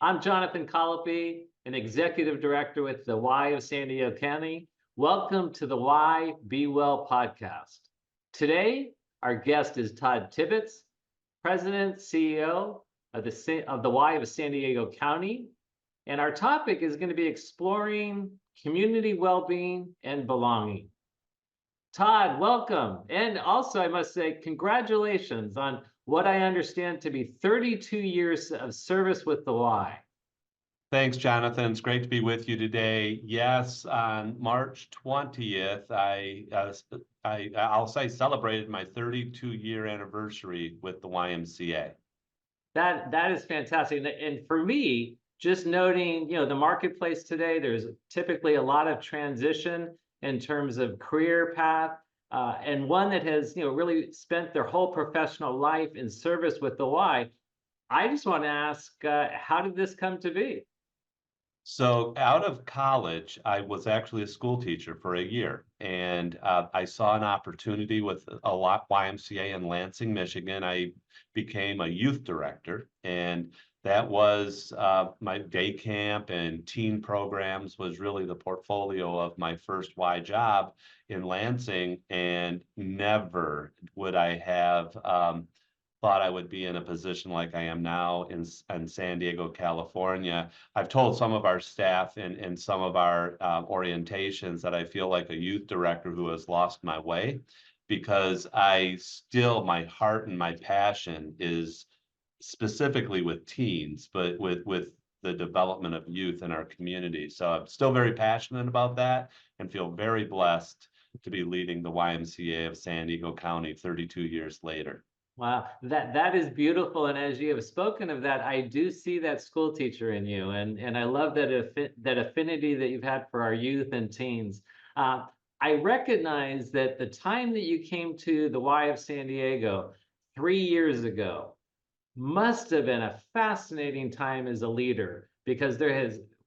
I'm Jonathan Colopy, an executive director with the Y of San Diego County. Welcome to the Y Be Well podcast. Today, our guest is Todd Tibbits, President, CEO of the Y of San Diego County. And our topic is going to be exploring community well-being and belonging. Todd, welcome. And also, I must say, congratulations on what I understand to be 32 years of service with the Y. Thanks, Jonathan. It's great to be with you today. Yes, on March 20th, I'll say celebrated my 32-year anniversary with the YMCA. That is fantastic. And for me, just noting, the marketplace today, there's typically a lot of transition in terms of career path, and one that has, really spent their whole professional life in service with the Y. I just want to ask, how did this come to be? So out of college, I was actually a school teacher for a year, and I saw an opportunity with a YMCA in Lansing, Michigan. I became a youth director, and that was my day camp and teen programs was really the portfolio of my first Y job in Lansing, and never would I have thought I would be in a position like I am now in San Diego, California. I've told some of our staff in some of our orientations that I feel like a youth director who has lost my way, because my heart and my passion is specifically with teens, but with the development of youth in our community. So I'm still very passionate about that and feel very blessed to be leading the YMCA of San Diego County 32 years later. Wow, that is beautiful. And as you have spoken of that, I do see that school teacher in you, and I love that affinity that you've had for our youth and teens. I recognize that the time that you came to the Y of San Diego 3 years ago must have been a fascinating time as a leader, because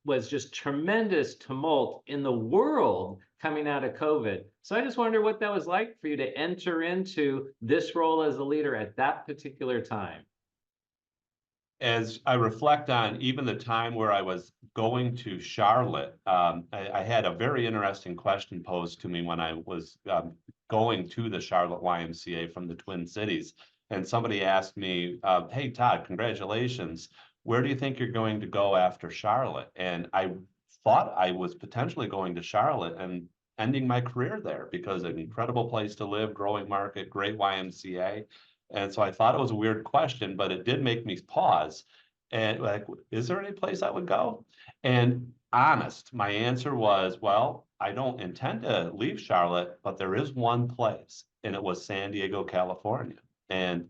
was just tremendous tumult in the world coming out of COVID. So I just wonder what that was like for you to enter into this role as a leader at that particular time. As I reflect on even the time where I was going to Charlotte, I had a very interesting question posed to me when I was going to the Charlotte YMCA from the Twin Cities. And somebody asked me, hey, Todd, congratulations. Where do you think you're going to go after Charlotte? And I thought I was potentially going to Charlotte and ending my career there, because an incredible place to live, growing market, great YMCA. And so I thought it was a weird question, but it did make me pause and like, is there any place I would go? And honest, my answer was, well, I don't intend to leave Charlotte, but there is one place, and it was San Diego, California. And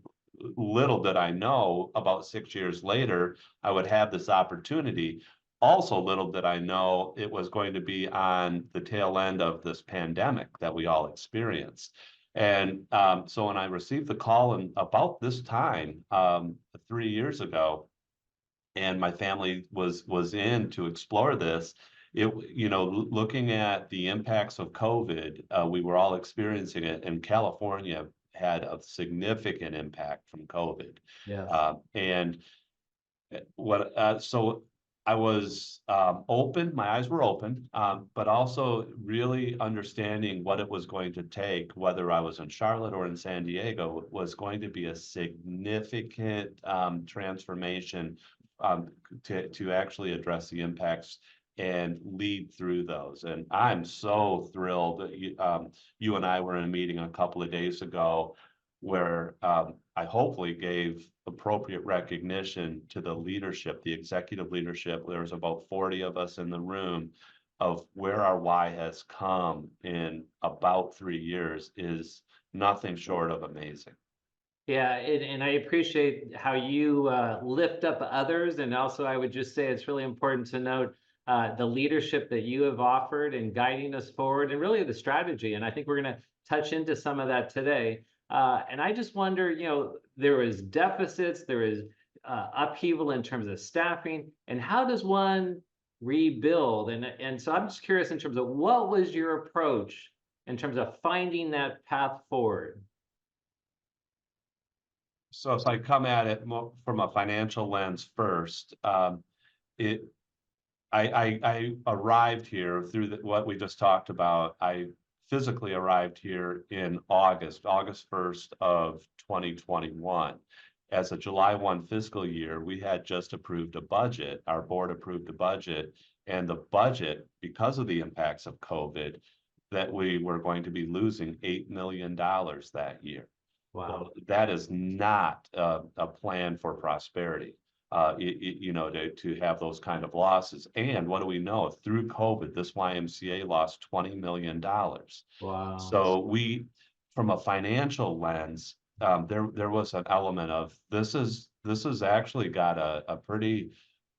little did I know, about 6 years later, I would have this opportunity. Also, little did I know it was going to be on the tail end of this pandemic that we all experienced. And so when I received the call in about this time, 3 years ago, and my family was in to explore this, looking at the impacts of COVID, we were all experiencing it, and California had a significant impact from COVID. Yes. So I was open, my eyes were open, but also really understanding what it was going to take, whether I was in Charlotte or in San Diego, was going to be a significant transformation to actually address the impacts and lead through those. And I'm so thrilled that you and I were in a meeting a couple of days ago where I hopefully gave appropriate recognition to the leadership, the executive leadership. There's about 40 of us in the room, of where our Y has come in about 3 years is nothing short of amazing. Yeah, and I appreciate how you lift up others. And also, I would just say it's really important to note the leadership that you have offered in guiding us forward, and really the strategy. And I think we're going to touch into some of that today. And I just wonder, there is deficits, there is upheaval in terms of staffing, and how does one rebuild? And so I'm just curious in terms of what was your approach in terms of finding that path forward? So if I come at it from a financial lens first, I arrived here through what we just talked about. I physically arrived here in August 1st of 2021. As a July 1 fiscal year, we had just approved a budget. Our board approved a budget, and the budget, because of the impacts of COVID, that we were going to be losing $8 million that year. Wow. Well, that is not a plan for prosperity. You know, to have those kind of losses. And what do we know? Through COVID, this YMCA lost $20 million. Wow. So we, from a financial lens, there was an element of this is actually got a pretty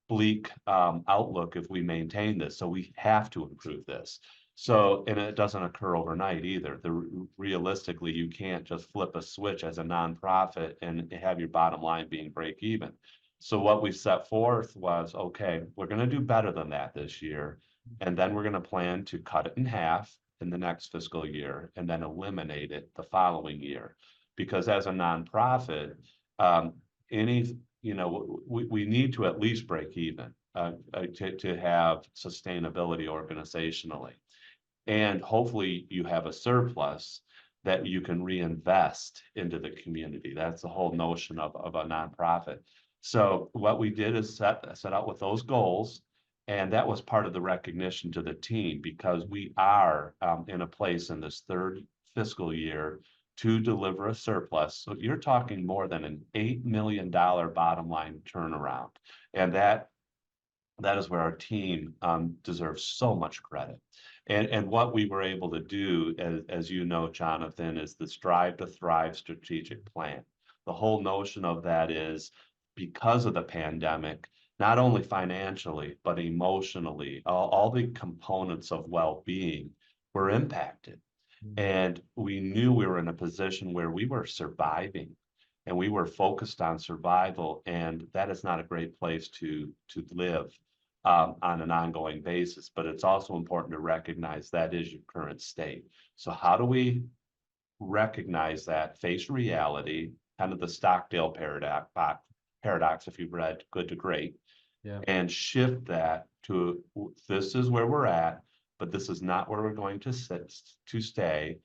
bleak outlook if we maintain this. So we have to improve this. So, and it doesn't occur overnight either. Realistically, you can't just flip a switch as a nonprofit and have your bottom line being break even. So what we set forth was, okay, we're going to do better than that this year. And then we're going to plan to cut it in half in the next fiscal year and then eliminate it the following year. Because as a nonprofit, we need to at least break even to have sustainability organizationally. And hopefully you have a surplus that you can reinvest into the community. That's the whole notion of a nonprofit. So what we did is set out with those goals, and that was part of the recognition to the team, because we are in a place in this third fiscal year to deliver a surplus. So you're talking more than an $8 million bottom line turnaround. And that is where our team deserves so much credit. And what we were able to do, as you know, Jonathan, is the Strive to Thrive strategic plan. The whole notion of that is, because of the pandemic, not only financially, but emotionally, all the components of well-being were impacted. And we knew we were in a position where we were surviving and we were focused on survival. And that is not a great place to live on an ongoing basis. But it's also important to recognize that is your current state. So how do we recognize that, face reality, kind of the Stockdale paradox, if you've read Good to Great, Yeah. and shift that to, this is where we're at, but this is not where we're going to stay.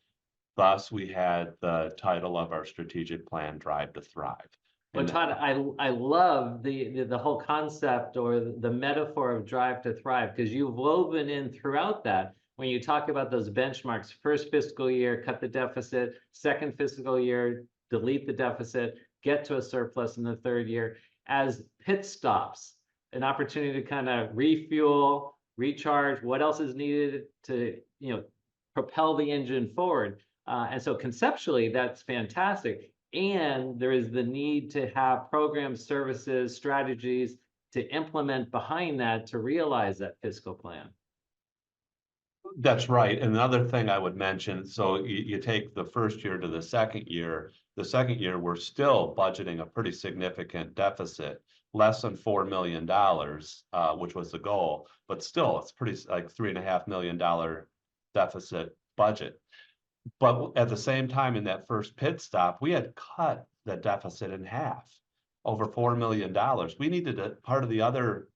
Thus, we had the title of our strategic plan, Drive to Thrive. Well, Todd, I love the whole concept or the metaphor of Drive to Thrive, because you've woven in throughout that when you talk about those benchmarks. First fiscal year, cut the deficit. Second fiscal year, delete the deficit, get to a surplus in the third year as pit stops, an opportunity to kind of refuel, recharge, what else is needed to, propel the engine forward. And so conceptually, that's fantastic. And there is the need to have programs, services, strategies to implement behind that to realize that fiscal plan. That's right. Another thing I would mention, so you take the first year to the second year, we're still budgeting a pretty significant deficit, less than $4 million, which was the goal, but still it's pretty like $3.5 million deficit budget. But at the same time, in that first pit stop, we had cut the deficit in half, over $4 million. We needed part of the other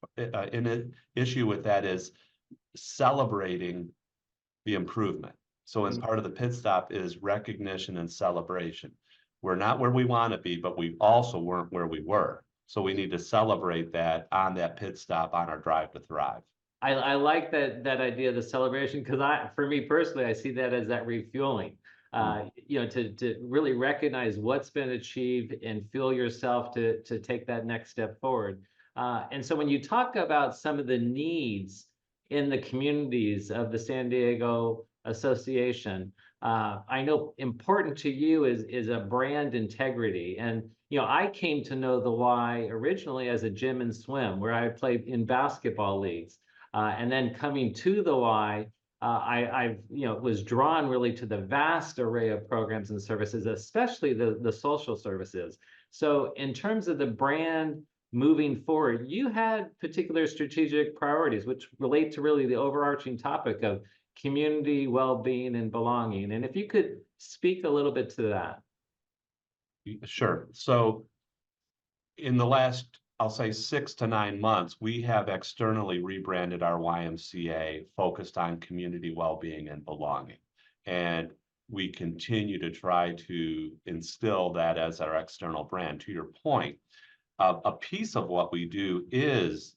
issue with that is celebrating the improvement. So as part of the pit stop is recognition and celebration. We're not where we want to be, but we also weren't where we were. So we need to celebrate that on that pit stop on our Drive to Thrive. I like that idea of the celebration, because for me personally, I see that as that refueling. To really recognize what's been achieved and fuel yourself to take that next step forward. And so when you talk about some of the needs in the communities of the San Diego Association, I know important to you is a brand integrity. And I came to know the Y originally as a gym and swim, where I played in basketball leagues. And then coming to the Y, I was drawn really to the vast array of programs and services, especially the social services. So in terms of the brand moving forward, you had particular strategic priorities, which relate to really the overarching topic of community well-being and belonging. And if you could speak a little bit to that. Sure. So in the last I'll say 6 to 9 months, we have externally rebranded our YMCA, focused on community well-being and belonging. And we continue to try to instill that as our external brand. To your point, a piece of what we do is,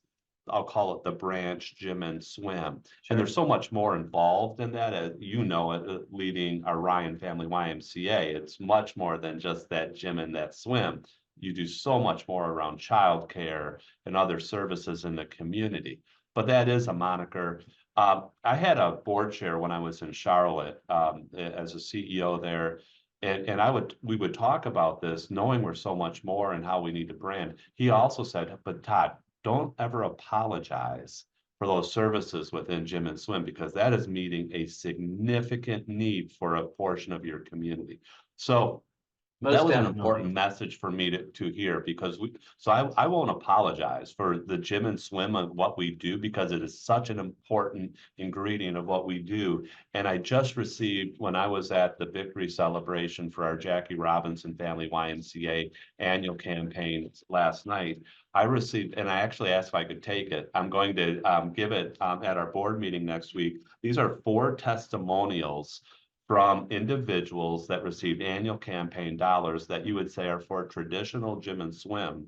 I'll call it the branch gym and swim. And there's so much more involved in that, as you know, leading our Ryan Family YMCA. It's much more than just that gym and that swim. You do so much more around childcare and other services in the community. But that is a moniker. I had a board chair when I was in Charlotte as a CEO there. And we would talk about this, knowing we're so much more and how we need to brand. He also said, but Todd, don't ever apologize for those services within gym and swim, because that is meeting a significant need for a portion of your community. So that was an important message for me to hear, because I won't apologize for the gym and swim of what we do, because it is such an important ingredient of what we do. And I just received, when I was at the victory celebration for our Jackie Robinson Family YMCA annual campaign last night, I received, and I actually asked if I could take it. I'm going to give it at our board meeting next week. These are 4 testimonials from individuals that received annual campaign dollars that you would say are for traditional gym and swim.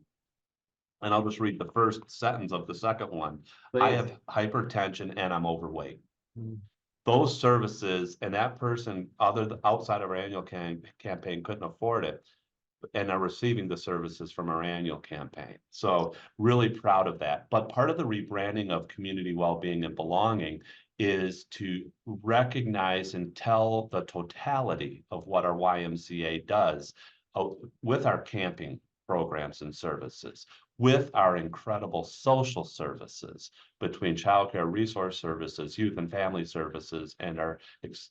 And I'll just read the first sentence of the second one. Please. I have hypertension and I'm overweight. Those services, and that person outside of our annual campaign couldn't afford it, and are receiving the services from our annual campaign. So really proud of that. But part of the rebranding of community well-being and belonging is to recognize and tell the totality of what our YMCA does with our camping programs and services, with our incredible social services between childcare resource services, youth and family services, and our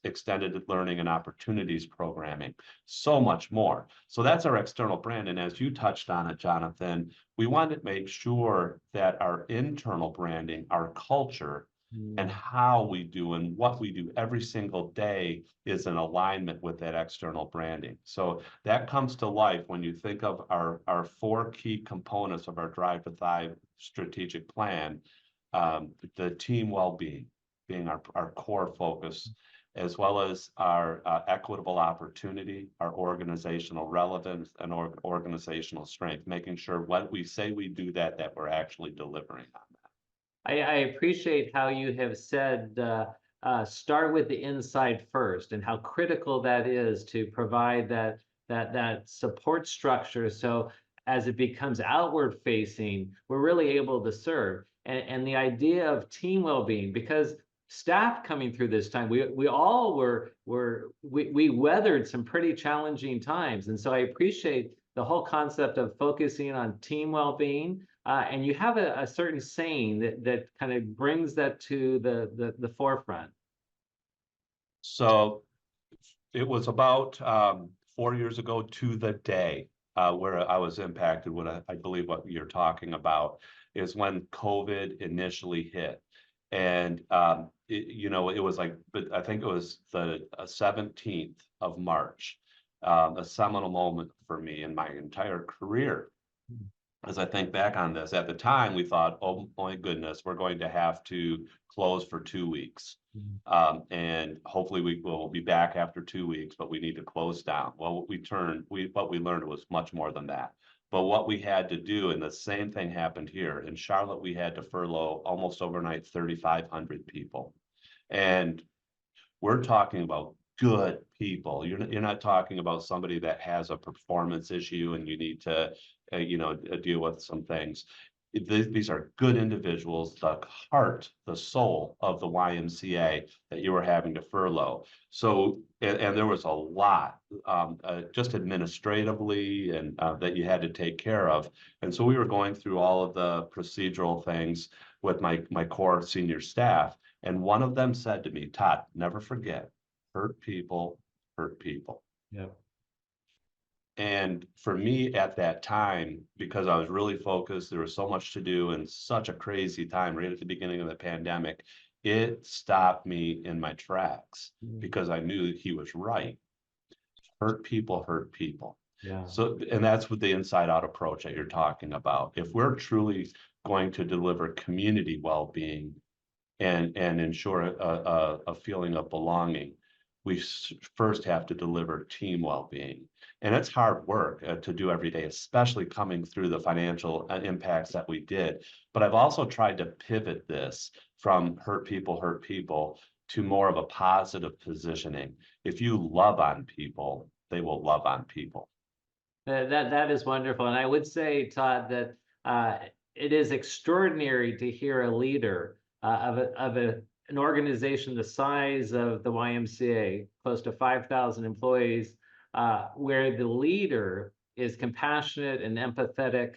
extended learning and opportunities programming, so much more. So that's our external brand. And as you touched on it, Jonathon, we want to make sure that our internal branding, our culture, and how we do and what we do every single day is in alignment with that external branding. So that comes to life when you think of our 4 key components of our Drive to Thrive strategic plan. The team well-being being our core focus, as well as our equitable opportunity, our organizational relevance, and organizational strength, making sure what we say we do that we're actually delivering on. I appreciate how you have said, start with the inside first, and how critical that is to provide that support structure. So as it becomes outward facing, we're really able to serve. And the idea of team well-being, because staff coming through this time, we all we weathered some pretty challenging times. And so I appreciate the whole concept of focusing on team well-being. And you have a certain saying that kind of brings that to the forefront. So it was about 4 years ago to the day where I was impacted. What I believe what you're talking about is when COVID initially hit. And, it was like, but I think it was the 17th of March, a seminal moment for me in my entire career. As I think back on this, at the time, we thought, oh my goodness, we're going to have to close for 2 weeks. And hopefully we will be back after 2 weeks, but we need to close down. Well, what we learned was much more than that. But what we had to do, and the same thing happened here in Charlotte, we had to furlough almost overnight 3,500 people. And we're talking about good people. You're not talking about somebody that has a performance issue and you need to deal with some things. These are good individuals, the heart, the soul of the YMCA that you were having to furlough. So, and there was a lot just administratively and that you had to take care of. And so we were going through all of the procedural things with my core senior staff. And one of them said to me, Todd, never forget, hurt people hurt people. Yeah. And for me at that time, because I was really focused, there was so much to do and such a crazy time right at the beginning of the pandemic, it stopped me in my tracks because I knew that he was right. Hurt people hurt people. Yeah. So, and that's what the inside out approach that you're talking about. If we're truly going to deliver community well-being and ensure a feeling of belonging, we first have to deliver team well-being. And it's hard work to do every day, especially coming through the financial impacts that we did. But I've also tried to pivot this from hurt people to more of a positive positioning. If you love on people, they will love on people. That is wonderful. And I would say, Todd, that it is extraordinary to hear a leader an organization the size of the YMCA, close to 5,000 employees, where the leader is compassionate and empathetic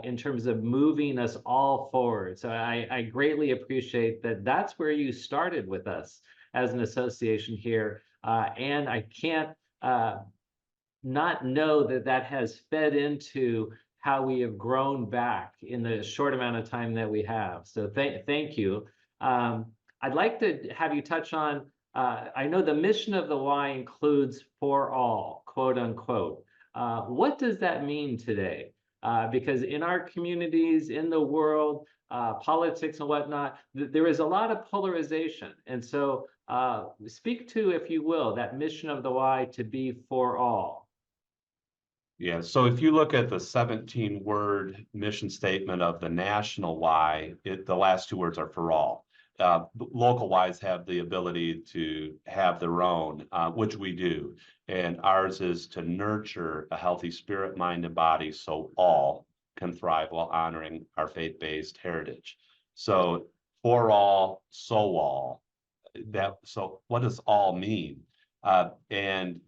in terms of moving us all forward. So I greatly appreciate that. That's where you started with us as an association here. And I can't not know that that has fed into how we have grown back in the short amount of time that we have. So thank you. I'd like to have you touch on, I know the mission of the Y includes for all, quote unquote. What does that mean today? Because in our communities, in the world, politics and whatnot, there is a lot of polarization. And so speak to, if you will, that mission of the Y to be for all. Yeah, so if you look at the 17-word mission statement of the national Y, the last two words are for all. Local Ys have the ability to have their own, which we do. And ours is to nurture a healthy spirit, mind, and body so all can thrive while honoring our faith-based heritage. So for all, so all. So what does all mean? And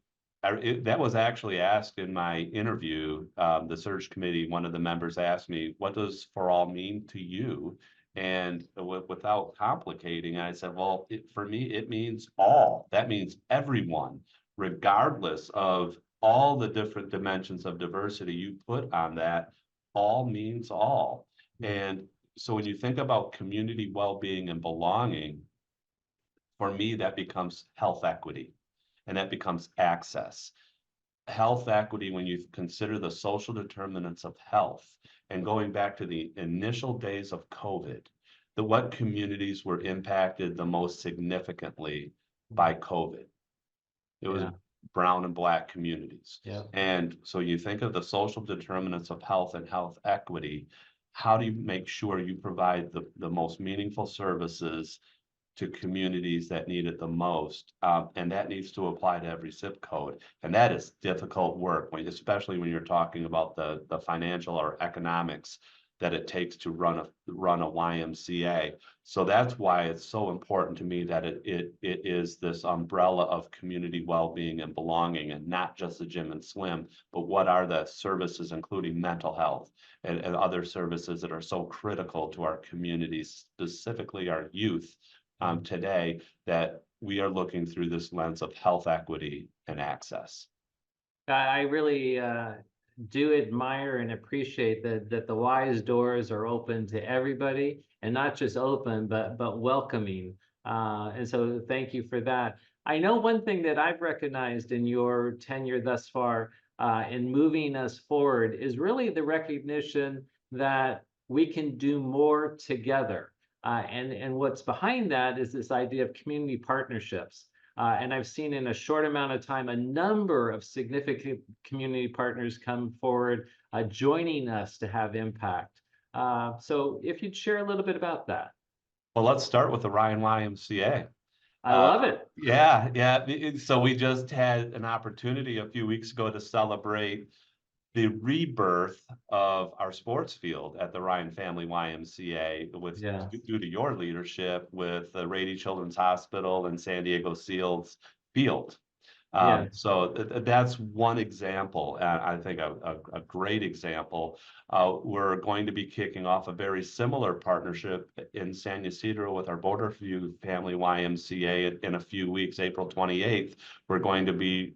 that was actually asked in my interview. The search committee, one of the members asked me, what does for all mean to you? And without complicating, I said, well, for me, it means all. That means everyone, regardless of all the different dimensions of diversity you put on that, all means all. And so when you think about community well-being and belonging, for me, that becomes health equity. And that becomes access. Health equity, when you consider the social determinants of health, and going back to the initial days of COVID, what communities were impacted the most significantly by COVID? It was brown and black communities. Yeah. And so you think of the social determinants of health and health equity, how do you make sure you provide the most meaningful services to communities that need it the most, and that needs to apply to every zip code, and that is difficult work, especially when you're talking about the financial or economics that it takes to run a YMCA. So that's why it's so important to me that it is this umbrella of community well-being and belonging, and not just the gym and swim, but what are the services, including mental health and other services that are so critical to our communities, specifically our youth. Today, that we are looking through this lens of health equity and access. I really do admire and appreciate that the Y's doors are open to everybody, and not just open, but welcoming. And so thank you for that. I know one thing that I've recognized in your tenure thus far in moving us forward is really the recognition that we can do more together. And what's behind that is this idea of community partnerships. And I've seen in a short amount of time a number of significant community partners come forward, joining us to have impact. So if you'd share a little bit about that. Well, let's start with the Ryan YMCA. I love it. Yeah. So we just had an opportunity a few weeks ago to celebrate the rebirth of our sports field at the Ryan Family YMCA due to your leadership with the Rady Children's Hospital and San Diego Seals Field. So that's one example, and I think a great example. We're going to be kicking off a very similar partnership in San Ysidro with our Borderview Family YMCA in a few weeks, April 28th. We're going to be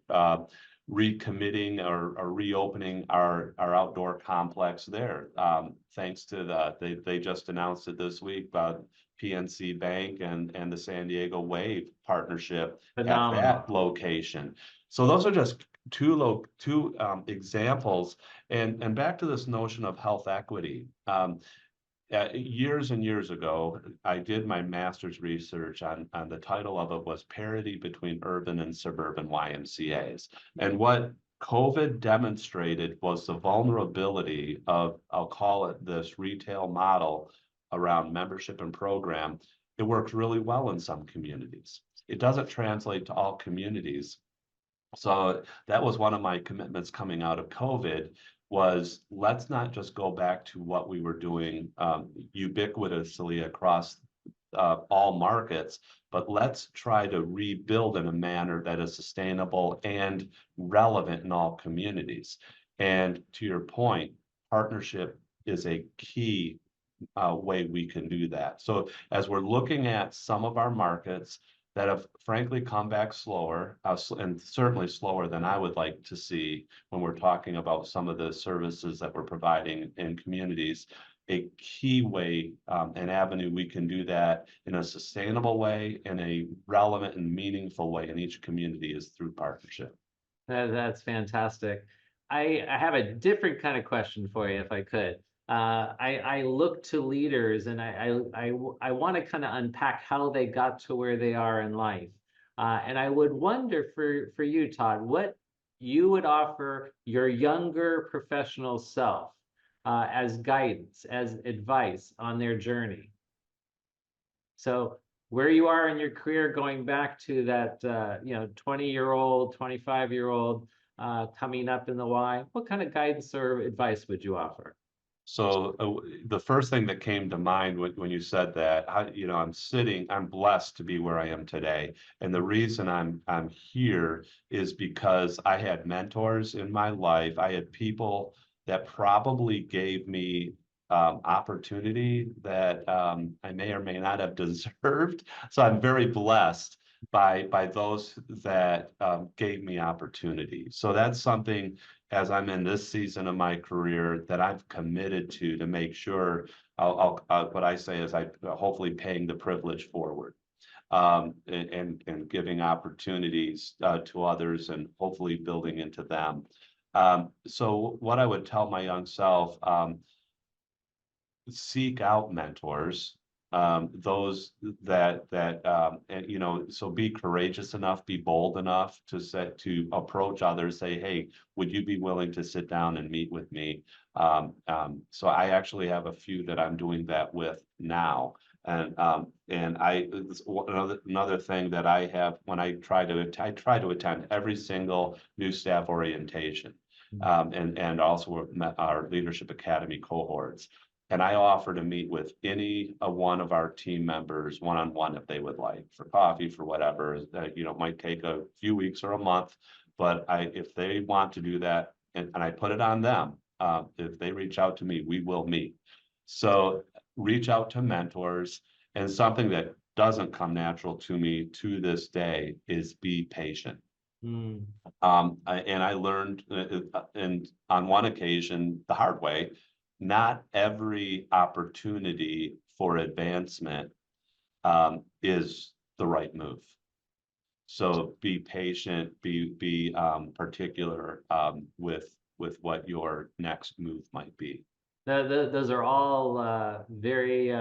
recommitting or reopening our outdoor complex there. Thanks to they just announced it this week about PNC Bank and the San Diego Wave partnership at that location. So those are just two examples, and back to this notion of health equity. Years and years ago, I did my master's research on the title of it was Parity Between Urban and Suburban YMCAs. And what COVID demonstrated was the vulnerability of, I'll call it this retail model around membership and program. It works really well in some communities. It doesn't translate to all communities. So that was one of my commitments coming out of COVID was let's not just go back to what we were doing ubiquitously across all markets, but let's try to rebuild in a manner that is sustainable and relevant in all communities. And to your point, partnership is a key way we can do that. So as we're looking at some of our markets that have frankly come back slower, and certainly slower than I would like to see when we're talking about some of the services that we're providing in communities, a key way, an avenue we can do that in a sustainable way, in a relevant and meaningful way in each community is through partnership. That's fantastic. I have a different kind of question for you, if I could. I look to leaders, and I want to kind of unpack how they got to where they are in life. And I would wonder for you, Todd, what you would offer your younger professional self as guidance, as advice on their journey. So where you are in your career, going back to that 20-year-old, 25-year-old coming up in the Y, what kind of guidance or advice would you offer? So the first thing that came to mind when you said that, I'm blessed to be where I am today. And the reason I'm here is because I had mentors in my life. I had people that probably gave me opportunity that I may or may not have deserved. So I'm very blessed by those that gave me opportunity. So that's something as I'm in this season of my career that I've committed to make sure what I say is I hopefully paying the privilege forward and giving opportunities to others and hopefully building into them. So what I would tell my young self, seek out mentors, those that and so be courageous enough, be bold enough to approach others, say, hey, would you be willing to sit down and meet with me? So I actually have a few that I'm doing that with now. And another thing that I have when I try to attend every single new staff orientation, and also our leadership academy cohorts. And I offer to meet with any one of our team members one-on-one if they would like, for coffee, for whatever. Might take a few weeks or a month, but if they want to do that, and I put it on them, if they reach out to me, we will meet. So reach out to mentors, and something that doesn't come natural to me to this day is be patient. Mm. I learned, and on one occasion, the hard way, not every opportunity for advancement is the right move. So be patient, be particular with what your next move might be. Those are all very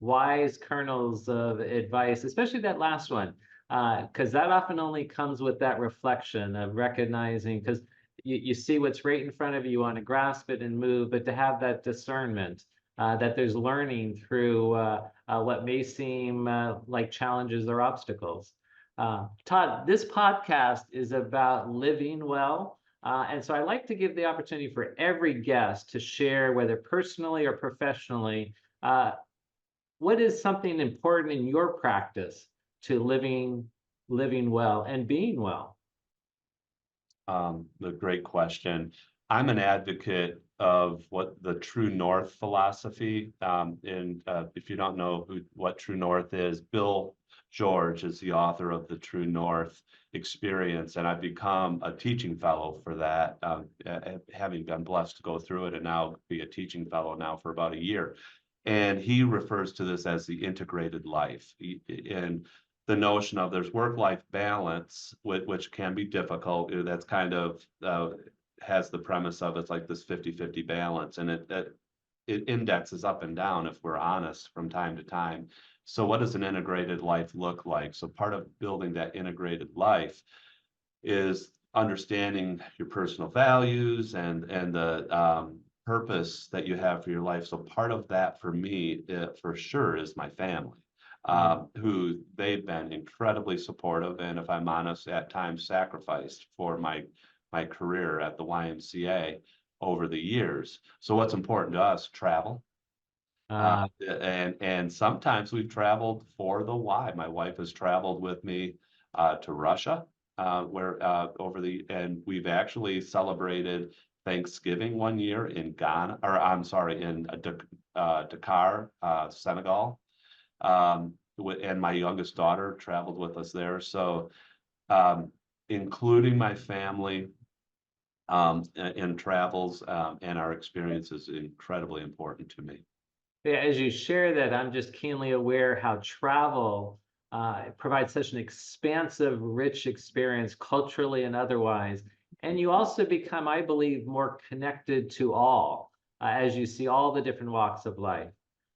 wise kernels of advice, especially that last one, because that often only comes with that reflection of recognizing, because you see what's right in front of you, you want to grasp it and move, but to have that discernment that there's learning through what may seem like challenges or obstacles. Todd, this podcast is about living well. And so I like to give the opportunity for every guest to share, whether personally or professionally, what is something important in your practice to living well and being well? The great question. I'm an advocate of what the True North philosophy. And if you don't know what True North is, Bill George is the author of the True North experience, and I've become a teaching fellow for that, having been blessed to go through it and now be a teaching fellow now for about a year. And he refers to this as the integrated life. And the notion of there's work-life balance, which can be difficult. That's kind of has the premise of it's like this 50-50 balance, and it indexes up and down if we're honest from time to time. So what does an integrated life look like? So part of building that integrated life is understanding your personal values and the purpose that you have for your life. So part of that for me, for sure, is my family, who they've been incredibly supportive, and if I'm honest, at times sacrificed for my career at the YMCA over the years. So what's important to us? Travel. And sometimes we've traveled for the Y. My wife has traveled with me to Russia, where and we've actually celebrated Thanksgiving one year in Ghana, or I'm sorry, in Dakar, Senegal. And my youngest daughter traveled with us there. So including my family in travels and our experience is incredibly important to me. Yeah, as you share that, I'm just keenly aware how travel provides such an expansive, rich experience culturally and otherwise. And you also become, I believe, more connected to all as you see all the different walks of life.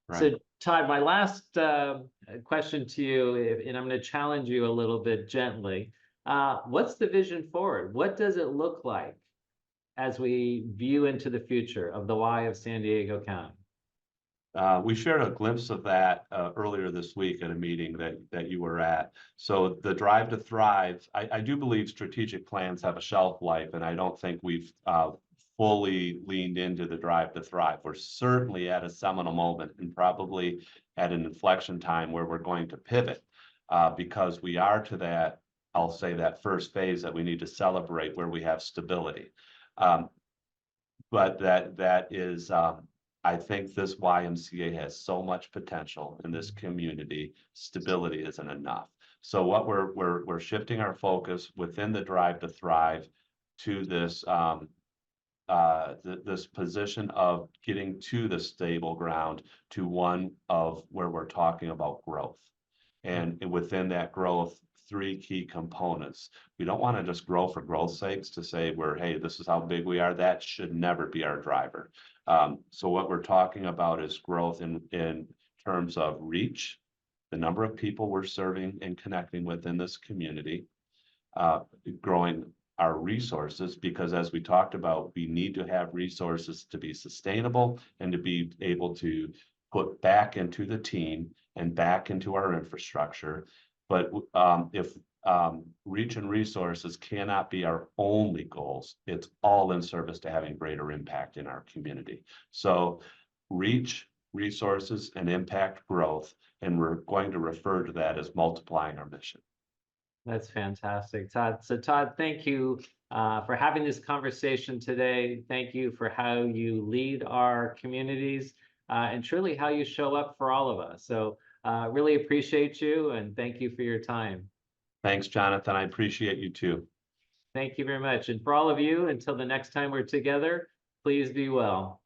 Right. So, Todd, my last question to you, and I'm going to challenge you a little bit gently. What's the vision forward? What does it look like as we view into the future of the Y of San Diego County? We shared a glimpse of that earlier this week at a meeting that you were at. So the Drive to Thrive, I do believe strategic plans have a shelf life, and I don't think we've fully leaned into the Drive to Thrive. We're certainly at a seminal moment and probably at an inflection time where we're going to pivot because we are to that, I'll say, that first phase that we need to celebrate where we have stability. But that is I think this YMCA has so much potential in this community. Stability isn't enough. So what we're shifting our focus within the Drive to Thrive to this this position of getting to the stable ground, to one of where we're talking about growth. And within that growth, three key components. We don't want to just grow for growth's sakes to say hey, this is how big we are. That should never be our driver. So what we're talking about is growth in terms of reach, the number of people we're serving and connecting with in this community, growing our resources, because as we talked about, we need to have resources to be sustainable and to be able to put back into the team and back into our infrastructure. But if reach and resources cannot be our only goals, it's all in service to having greater impact in our community. So reach, resources, and impact growth, and we're going to refer to that as multiplying our mission. That's fantastic, Todd. So, Todd, thank you for having this conversation today. Thank you for how you lead our communities and truly how you show up for all of us. So, really appreciate you and thank you for your time. Thanks, Jonathan. I appreciate you too. Thank you very much. And for all of you, until the next time we're together, please be well.